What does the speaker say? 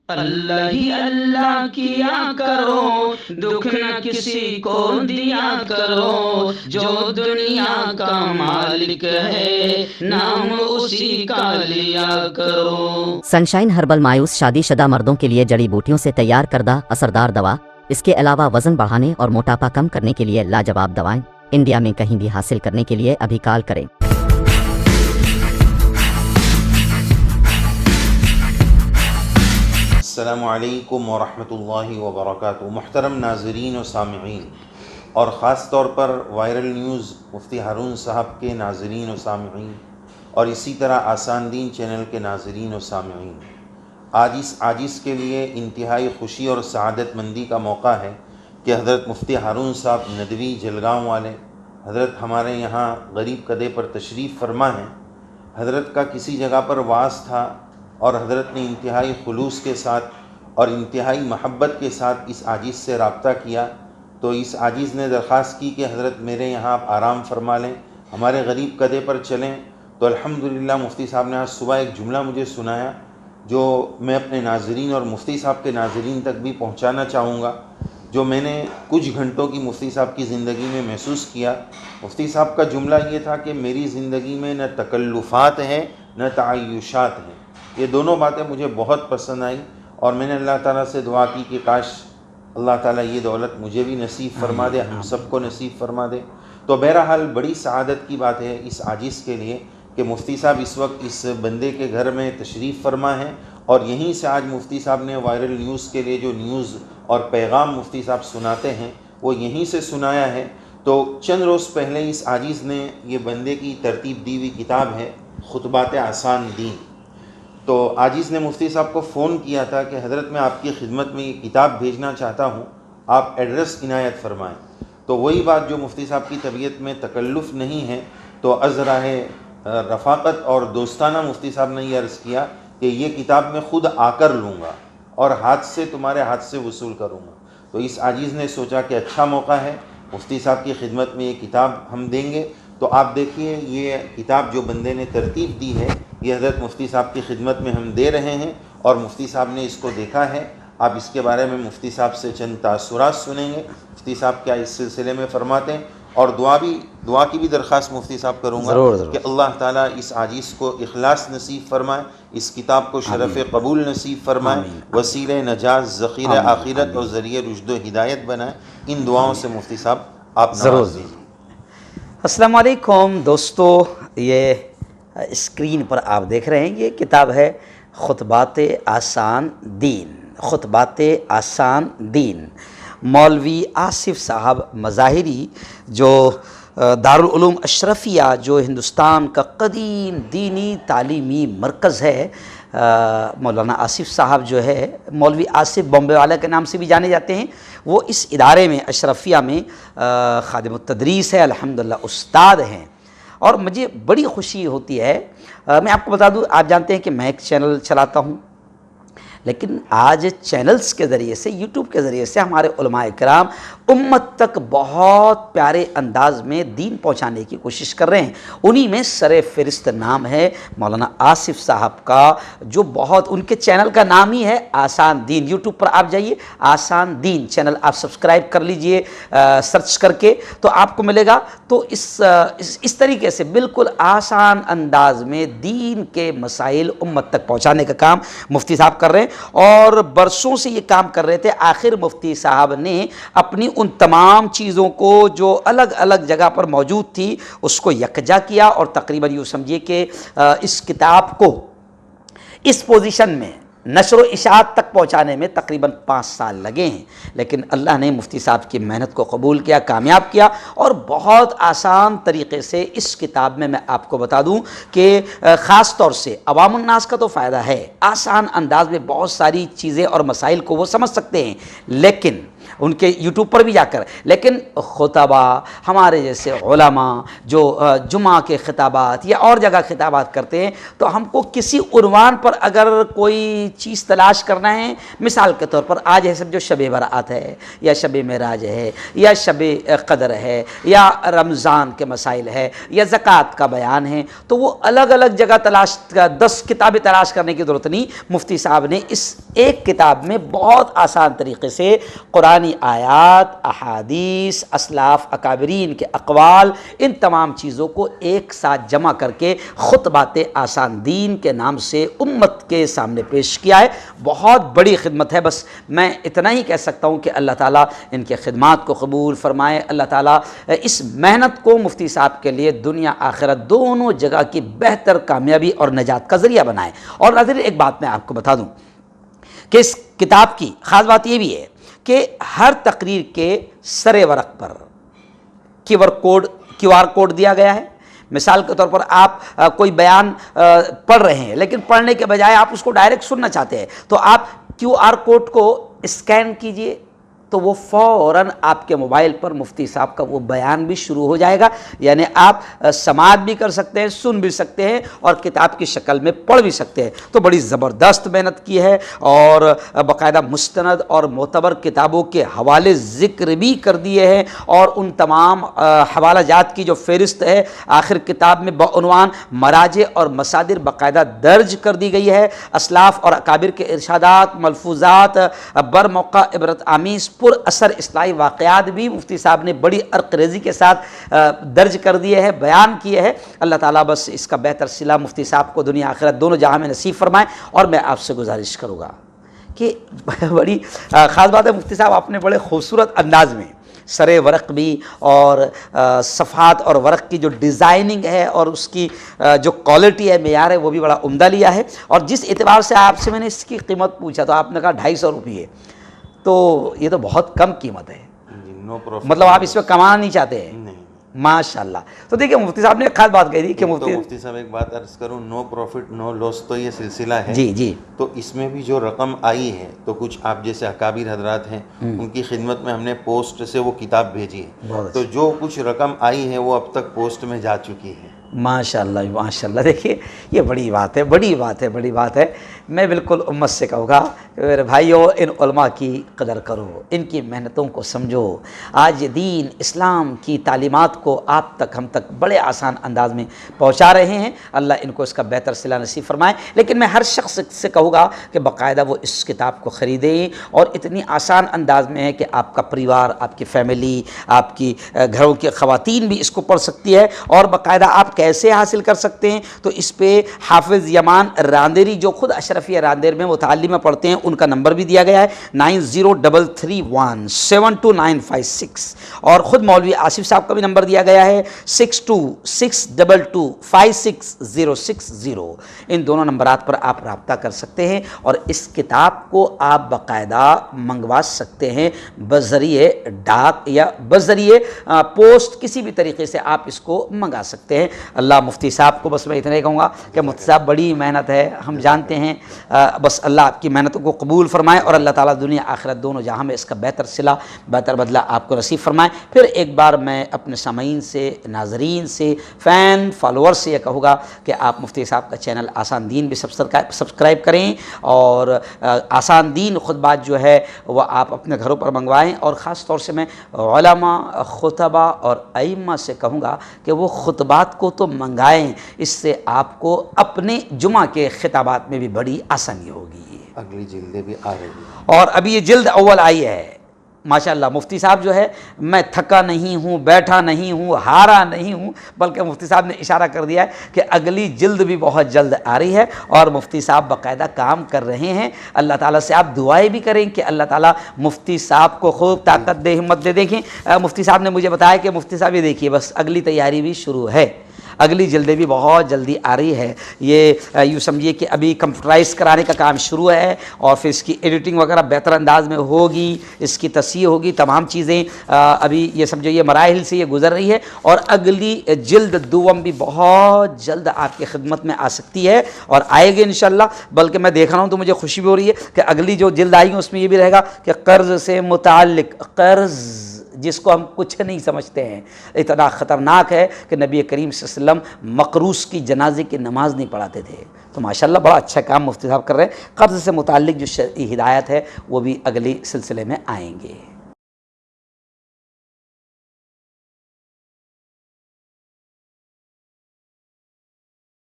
اللہ ہی اللہ کیا کرو، دکھ نہ کسی کو دیا کرو، جو دنیا کا مالک ہے نام اسی کا لیا کرو۔ سنشائن ہربل مایوس شادی شدہ مردوں کے لیے جڑی بوٹیوں سے تیار کردہ اثردار دوا، اس کے علاوہ وزن بڑھانے اور موٹاپا کم کرنے کے لیے لاجواب دوائیں انڈیا میں کہیں بھی حاصل کرنے کے لیے ابھی کال کریں۔ السلام علیکم ورحمۃ اللہ وبرکاتہ۔ محترم ناظرین و سامعین، اور خاص طور پر وائرل نیوز مفتی ہارون صاحب کے ناظرین و سامعین، اور اسی طرح آسان دین چینل کے ناظرین و سامعین، آج اس عاجز کے لیے انتہائی خوشی اور سعادت مندی کا موقع ہے کہ حضرت مفتی ہارون صاحب ندوی جلگاؤں والے حضرت ہمارے یہاں غریب کدے پر تشریف فرما ہیں۔ حضرت کا کسی جگہ پر وعظ تھا اور حضرت نے انتہائی خلوص کے ساتھ اور انتہائی محبت کے ساتھ اس عاجز سے رابطہ کیا، تو اس عاجز نے درخواست کی کہ حضرت میرے یہاں آپ آرام فرما لیں، ہمارے غریب کدے پر چلیں۔ تو الحمدللہ مفتی صاحب نے آج صبح ایک جملہ مجھے سنایا جو میں اپنے ناظرین اور مفتی صاحب کے ناظرین تک بھی پہنچانا چاہوں گا، جو میں نے کچھ گھنٹوں کی مفتی صاحب کی زندگی میں محسوس کیا۔ مفتی صاحب کا جملہ یہ تھا کہ میری زندگی میں نہ تکلفات ہیں نہ تعیشات ہیں۔ یہ دونوں باتیں مجھے بہت پسند آئیں، اور میں نے اللہ تعالیٰ سے دعا کی کہ کاش اللہ تعالیٰ یہ دولت مجھے بھی نصیب فرما دے، ہم سب کو نصیب فرما دے۔ تو بہرحال بڑی سعادت کی بات ہے اس عاجز کے لیے کہ مفتی صاحب اس وقت اس بندے کے گھر میں تشریف فرما ہیں، اور یہیں سے آج مفتی صاحب نے وائرل نیوز کے لیے جو نیوز اور پیغام مفتی صاحب سناتے ہیں وہ یہیں سے سنایا ہے۔ تو چند روز پہلے اس عاجز نے یہ بندے کی ترتیب دی ہوئی کتاب ہے خطبات آسان دین، تو عاجز نے مفتی صاحب کو فون کیا تھا کہ حضرت میں آپ کی خدمت میں یہ کتاب بھیجنا چاہتا ہوں، آپ ایڈریس عنایت فرمائیں۔ تو وہی بات جو مفتی صاحب کی طبیعت میں تکلف نہیں ہے، تو از راہ رفاقت اور دوستانہ مفتی صاحب نے یہ عرض کیا کہ یہ کتاب میں خود آ کر لوں گا اور ہاتھ سے تمہارے ہاتھ سے وصول کروں گا۔ تو اس عاجز نے سوچا کہ اچھا موقع ہے، مفتی صاحب کی خدمت میں یہ کتاب ہم دیں گے۔ تو آپ دیکھیے یہ کتاب جو بندے نے ترتیب دی ہے یہ حضرت مفتی صاحب کی خدمت میں ہم دے رہے ہیں، اور مفتی صاحب نے اس کو دیکھا ہے۔ آپ اس کے بارے میں مفتی صاحب سے چند تاثرات سنیں گے، مفتی صاحب کیا اس سلسلے میں فرماتے ہیں، اور دعا کی بھی درخواست مفتی صاحب کروں گا کہ اللہ تعالیٰ اس عاجز کو اخلاص نصیب فرمائے، اس کتاب کو شرف قبول نصیب فرمائے، وسیلہ نجات، ذخیرہ آخرت اور ذریعہ رشد و ہدایت بنائے۔ ان دعاؤں سے مفتی صاحب آپ نواز دیجیے۔ السلام علیکم دوستو، یہ اسکرین پر آپ دیکھ رہے ہیں یہ کتاب ہے خطبات آسان دین، خطبات آسان دین، مولوی آصف صاحب مظاہری، جو دارالعلوم اشرفیہ جو ہندوستان کا قدیم دینی تعلیمی مرکز ہے، مولانا آصف صاحب جو ہے مولوی آصف بامبے والا کے نام سے بھی جانے جاتے ہیں، وہ اس ادارے میں اشرفیہ میں خادم التدریس ہے، الحمدللہ استاد ہیں۔ اور مجھے بڑی خوشی ہوتی ہے، میں آپ کو بتا دوں، آپ جانتے ہیں کہ میں ایک چینل چلاتا ہوں، لیکن آج چینلز کے ذریعے سے، یوٹیوب کے ذریعے سے ہمارے علماء کرام امت تک بہت پیارے انداز میں دین پہنچانے کی کوشش کر رہے ہیں۔ انہی میں سر فہرست نام ہے مولانا آصف صاحب کا، جو بہت ان کے چینل کا نام ہی ہے آسان دین۔ یوٹیوب پر آپ جائیے، آسان دین چینل آپ سبسکرائب کر لیجئے سرچ کر کے، تو آپ کو ملے گا۔ تو اس طریقے سے بالکل آسان انداز میں دین کے مسائل امت تک پہنچانے کا کام مفتی صاحب کر رہے ہیں، اور برسوں سے یہ کام کر رہے تھے۔ آخر مفتی صاحب نے اپنی ان تمام چیزوں کو جو الگ الگ جگہ پر موجود تھی اس کو یکجا کیا، اور تقریباً یوں سمجھیے کہ اس کتاب کو اس پوزیشن میں نشر و اشاعت تک پہنچانے میں تقریباً 5 سال لگے ہیں، لیکن اللہ نے مفتی صاحب کی محنت کو قبول کیا، کامیاب کیا، اور بہت آسان طریقے سے اس کتاب میں آپ کو بتا دوں کہ خاص طور سے عوام الناس کا تو فائدہ ہے، آسان انداز میں بہت ساری چیزیں اور مسائل کو وہ سمجھ سکتے ہیں، لیکن ان کے یوٹیوب پر بھی جا کر، لیکن خطبہ ہمارے جیسے علماء جو جمعہ کے خطابات یا اور جگہ خطابات کرتے ہیں، تو ہم کو کسی عنوان پر اگر کوئی چیز تلاش کرنا ہے، مثال کے طور پر آج ہے سب جو شب برات ہے یا شب معراج ہے یا شب قدر ہے یا رمضان کے مسائل ہے یا زکوٰۃ کا بیان ہے، تو وہ الگ الگ جگہ 10 کتابیں تلاش کرنے کی ضرورت نہیں۔ مفتی صاحب نے اس ایک کتاب میں بہت آسان طریقے سے قرآنی آیات، احادیث، اسلاف اکابرین کے اقوال، ان تمام چیزوں کو ایک ساتھ جمع کر کے خطبات آسان دین کے نام سے امت کے سامنے پیش کیا ہے۔ بہت بڑی خدمت ہے۔ بس میں اتنا ہی کہہ سکتا ہوں کہ اللہ تعالیٰ ان کے خدمات کو قبول فرمائے، اللہ تعالیٰ اس محنت کو مفتی صاحب کے لیے دنیا آخرت دونوں جگہ کی بہتر کامیابی اور نجات کا ذریعہ بنائے۔ اور ناظرین ایک بات میں آپ کو بتا دوں کہ اس کتاب کی خاص بات یہ بھی ہے کہ ہر تقریر کے سر ورق پر کیو آر کوڈ دیا گیا ہے۔ مثال کے طور پر آپ کوئی بیان پڑھ رہے ہیں، لیکن پڑھنے کے بجائے آپ اس کو ڈائریکٹ سننا چاہتے ہیں، تو آپ کیو آر کوڈ کو اسکین کیجئے تو وہ فوراً آپ کے موبائل پر مفتی صاحب کا وہ بیان بھی شروع ہو جائے گا، یعنی آپ سماعت بھی کر سکتے ہیں، سن بھی سکتے ہیں اور کتاب کی شکل میں پڑھ بھی سکتے ہیں۔ تو بڑی زبردست محنت کی ہے اور باقاعدہ مستند اور معتبر کتابوں کے حوالے ذکر بھی کر دیے ہیں، اور ان تمام حوالہ جات کی جو فہرست ہے آخر کتاب میں بعنوان مراجع اور مصادر باقاعدہ درج کر دی گئی ہے۔ اسلاف اور اکابر کے ارشادات، ملفوظات، برموقع عبرت آمیز پر اثر اصلاحی واقعات بھی مفتی صاحب نے بڑی عرق ریزی کے ساتھ درج کر دیے ہیں، بیان کیے ہیں۔ اللہ تعالیٰ بس اس کا بہتر صلہ مفتی صاحب کو دنیا آخرت دونوں جہاں میں نصیب فرمائے۔ اور میں آپ سے گزارش کروں گا کہ بڑی خاص بات ہے، مفتی صاحب آپ نے بڑے خوبصورت انداز میں سر ورق بھی اور صفحات اور ورق کی جو ڈیزائننگ ہے اور اس کی جو کوالٹی ہے، معیار ہے، وہ بھی بڑا عمدہ لیا ہے۔ اور جس اعتبار سے آپ سے میں نے اس کی قیمت پوچھا تو آپ نے کہا 250 روپیے، تو یہ تو بہت کم قیمت ہے، مطلب آپ اس پہ کمانا نہیں چاہتے ہیں؟ نہیں۔ ماشاءاللہ۔ تو دیکھیں مفتی صاحب نے ایک خاص بات کہی تھی کہ مفتی صاحب ایک بات عرض کروں، نو پروفٹ نو لاس تو یہ سلسلہ ہے جی تو اس میں بھی جو رقم آئی ہے تو کچھ آپ جیسے اکابر حضرات ہیں ان کی خدمت میں ہم نے پوسٹ سے وہ کتاب بھیجی ہے، تو جو کچھ رقم آئی ہے وہ اب تک پوسٹ میں جا چکی ہے۔ ماشاءاللہ ماشاءاللہ۔ دیکھیے یہ بڑی بات ہے، بڑی بات ہے، بڑی بات ہے۔ میں بالکل امت سے کہوں گا کہ میرے بھائیو، ان علماء کی قدر کرو، ان کی محنتوں کو سمجھو۔ آج دین اسلام کی تعلیمات کو آپ تک، ہم تک بڑے آسان انداز میں پہنچا رہے ہیں۔ اللہ ان کو اس کا بہتر صلہ نصیب فرمائے۔ لیکن میں ہر شخص سے کہوں گا کہ باقاعدہ وہ اس کتاب کو خریدیں، اور اتنی آسان انداز میں ہے کہ آپ کا پریوار، آپ کی فیملی، آپ کی گھروں کی خواتین بھی اس کو پڑھ سکتی ہے۔ اور باقاعدہ آپ کیسے حاصل کر سکتے ہیں؟ تو اس پہ حافظ یمان راندیری جو خود اشرفیہ راندیر میں متعلمہ پڑھتے ہیں، ان کا نمبر بھی دیا گیا ہے 9033172956، اور خود مولوی آصف صاحب کا بھی نمبر دیا گیا ہے 6262256060۔ ان دونوں نمبرات پر آپ رابطہ کر سکتے ہیں اور اس کتاب کو آپ باقاعدہ منگوا سکتے ہیں بذریعے ڈاک یا بذریعے پوسٹ، کسی بھی طریقے سے آپ اس کو منگا سکتے ہیں۔ اللہ مفتی صاحب کو بس میں اتنا ہی کہوں گا کہ مفتی صاحب بڑی محنت ہے، ہم جانتے ہیں، بس اللہ آپ کی محنتوں کو قبول فرمائے اور اللہ تعالیٰ دنیا آخرت دونوں جہاں میں اس کا بہتر صلہ، بہتر بدلہ آپ کو نصیب فرمائے۔ پھر ایک بار میں اپنے سامعین سے، ناظرین سے، فین فالوور سے یہ کہوں گا کہ آپ مفتی صاحب کا چینل آسان دین بھی سبسکرائب کریں، اور آسان دین خطبات جو ہے وہ آپ اپنے گھروں پر منگوائیں۔ اور خاص طور سے میں علماء، خطبہ اور ائمہ سے کہوں گا کہ وہ خطبات کو تو منگائیں، اس سے آپ کو اپنے جمعہ کے خطابات میں بھی بڑی آسانی ہوگی۔ اگلی جلدیں بھی آ رہی ہیں، اور ابھی یہ جلد اول آئی ہے ماشاءاللہ۔ مفتی صاحب جو ہے، میں تھکا نہیں ہوں، بیٹھا نہیں ہوں، ہارا نہیں ہوں، بلکہ مفتی صاحب نے اشارہ کر دیا ہے کہ اگلی جلد بھی بہت جلد آ رہی ہے، اور مفتی صاحب باقاعدہ کام کر رہے ہیں۔ اللہ تعالیٰ سے آپ دعائیں بھی کریں کہ اللہ تعالیٰ مفتی صاحب کو خوب طاقت دے، ہمت دے۔ دیکھیں مفتی صاحب نے مجھے بتایا کہ مفتی صاحب یہ دیکھیے بس اگلی تیاری بھی شروع ہے۔ اگلی جلدیں بھی بہت جلدی آ رہی ہے. یہ یوں سمجھیے کہ ابھی کمپیوٹرائز کرانے کا کام شروع ہے اور پھر اس کی ایڈیٹنگ وغیرہ بہتر انداز میں ہوگی, اس کی تصحیح ہوگی, تمام چیزیں ابھی یہ سمجھو یہ مراحل سے یہ گزر رہی ہے, اور اگلی جلد دوم بھی بہت جلد آپ کی خدمت میں آ سکتی ہے اور آئے گی انشاءاللہ. بلکہ میں دیکھ رہا ہوں تو مجھے خوشی بھی ہو رہی ہے کہ اگلی جو جلد آئی ہے اس میں یہ بھی رہے گا کہ قرض سے متعلق, قرض جس کو ہم کچھ نہیں سمجھتے ہیں, اتنا خطرناک ہے کہ نبی کریم صلی اللہ علیہ وسلم مقروض کی جنازے کی نماز نہیں پڑھاتے تھے. تو ماشاءاللہ بڑا اچھا کام مفتی صاحب کر رہے ہیں. قرض سے متعلق جو شرعی ہدایت ہے وہ بھی اگلی سلسلے میں آئیں گے.